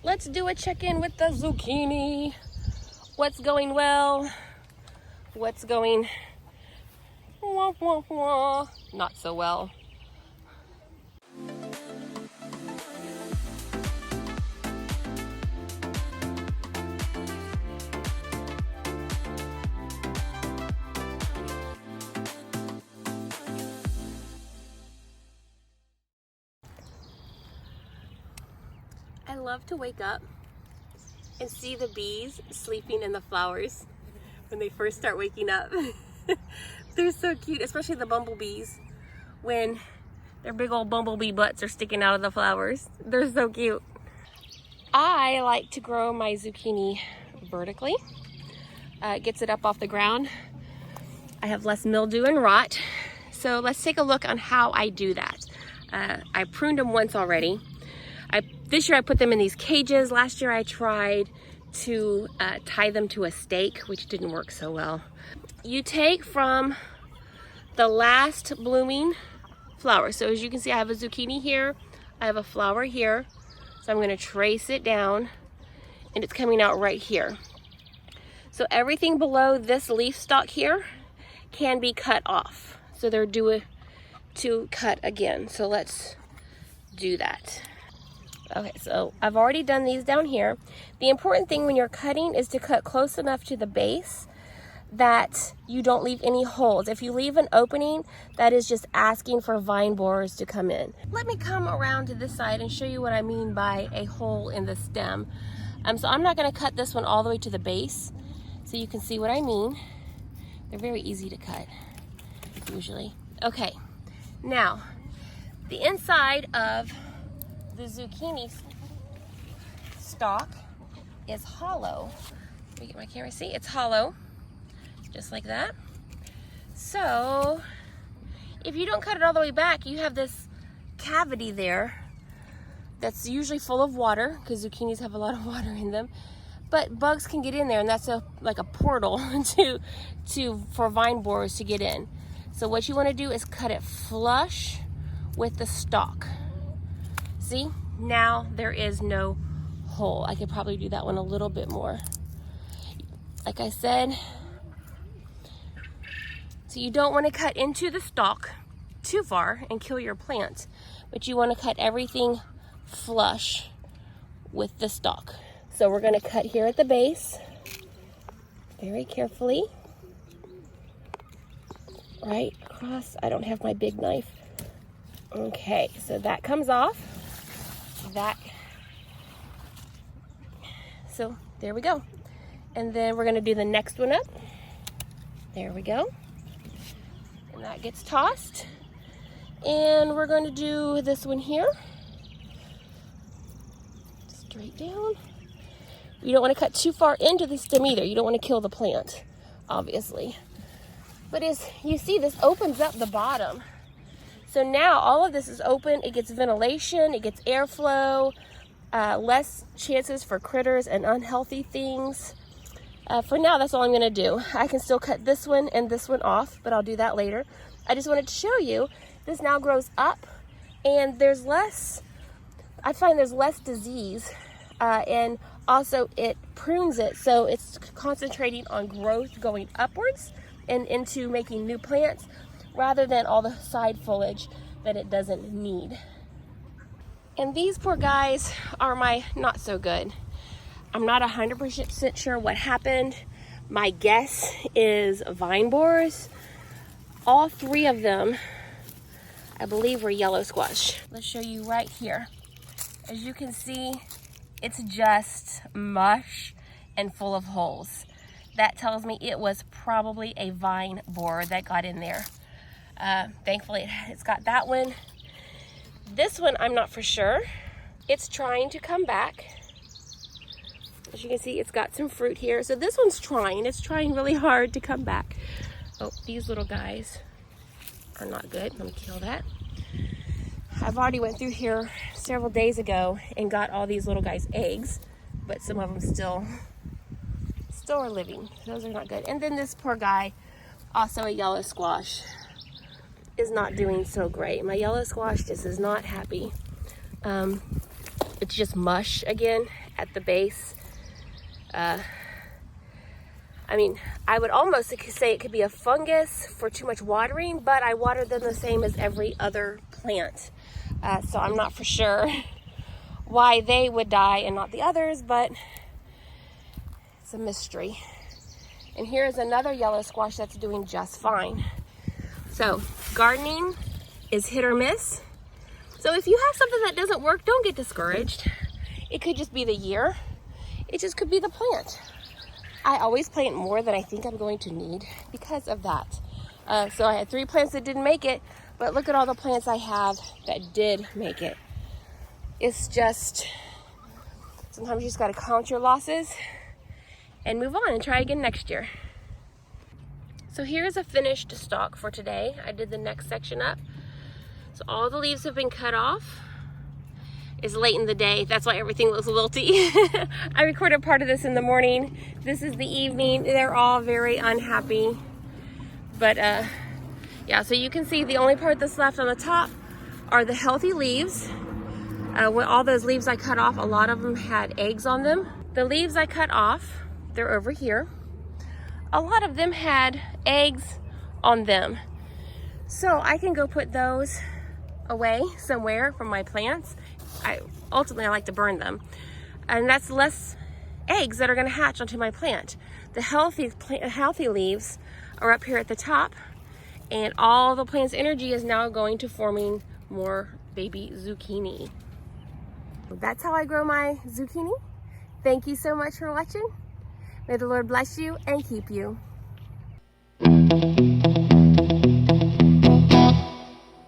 Let's do a check-in with the zucchini. What's going well? What's going not so well? I love to wake up and see the bees sleeping in the flowers when they first start waking up. They're so cute, especially the bumblebees when their big old bumblebee butts are sticking out of the flowers. They're so cute. I like to grow my zucchini vertically. It gets it up off the ground. I have less mildew and rot. So let's take a look on how I do that. I pruned them once already. This year I put them in these cages. Last year I tried to tie them to a stake, which didn't work so well. You take from the last blooming flower. So as you can see, I have a zucchini here. I have a flower here. So I'm going to trace it down and it's coming out right here. So everything below this leaf stalk here can be cut off. So they're due to cut again. So let's do that. Okay, so I've already done these down here. The important thing when you're cutting is to cut close enough to the base that you don't leave any holes. If you leave an opening, that is just asking for vine borers to come in. Let me come around to this side and show you what I mean by a hole in the stem. So I'm not going to cut this one all the way to the base, so you can see what I mean. They're very easy to cut, usually. Okay, now the inside of the zucchini stalk is hollow. Let me get my camera, see? It's hollow, just like that. So if you don't cut it all the way back, you have this cavity there that's usually full of water, because zucchinis have a lot of water in them. But bugs can get in there, and that's like a portal for vine borers to get in. So what you want to do is cut it flush with the stalk. See, now there is no hole. I could probably do that one a little bit more. Like I said, so you don't want to cut into the stalk too far and kill your plant, but you want to cut everything flush with the stalk. So we're going to cut here at the base very carefully, right across. I don't have my big knife. Okay, so that comes off. So there we go. And then we're going to do the next one up. There we go. And that gets tossed. And we're going to do this one here. Straight down. You don't want to cut too far into the stem either. You don't want to kill the plant, obviously. But as you see, this opens up the bottom. So now all of this is open. It gets ventilation, it gets airflow, less chances for critters and unhealthy things. For now, that's all I'm gonna do. I can still cut this one and this one off, but I'll do that later. I just wanted to show you, this now grows up and I find there's less disease, and also it prunes it, so it's concentrating on growth going upwards and into making new plants, rather than all the side foliage that it doesn't need. And these poor guys are my not so good. I'm not 100% sure what happened. My guess is vine borers. All three of them, I believe, were yellow squash. Let's show you right here. As you can see, it's just mush and full of holes. That tells me it was probably a vine borer that got in there. Thankfully, it's got that one. This one, I'm not for sure. It's trying to come back. As you can see, it's got some fruit here. So this one's trying. It's trying really hard to come back. Oh, these little guys are not good. Let me kill that. I've already went through here several days ago and got all these little guys' eggs, but some of them still are living. Those are not good. And then this poor guy, also a yellow squash, is not doing so great. My yellow squash just is not happy. It's just mush again, at the base. I mean, I would almost say it could be a fungus for too much watering, but I water them the same as every other plant. So I'm not for sure why they would die and not the others, but it's a mystery. And here's another yellow squash that's doing just fine. So gardening is hit or miss. So if you have something that doesn't work, don't get discouraged. It could just be the year. It just could be the plant. I always plant more than I think I'm going to need because of that. So I had 3 plants that didn't make it, but look at all the plants I have that did make it. It's just, sometimes you just gotta count your losses and move on and try again next year. So here's a finished stalk for today. I did the next section up. So all the leaves have been cut off. It's late in the day, that's why everything looks wilty. I recorded part of this in the morning. This is the evening. They're all very unhappy. But yeah, so you can see the only part that's left on the top are the healthy leaves. With all those leaves I cut off, a lot of them had eggs on them. The leaves I cut off, they're over here. A lot of them had eggs on them. So I can go put those away somewhere from my plants. Ultimately I like to burn them, and that's less eggs that are going to hatch onto my plant. The healthy leaves are up here at the top, and all the plant's energy is now going to forming more baby zucchini. That's how I grow my zucchini. Thank you so much for watching. May the Lord bless you and keep you.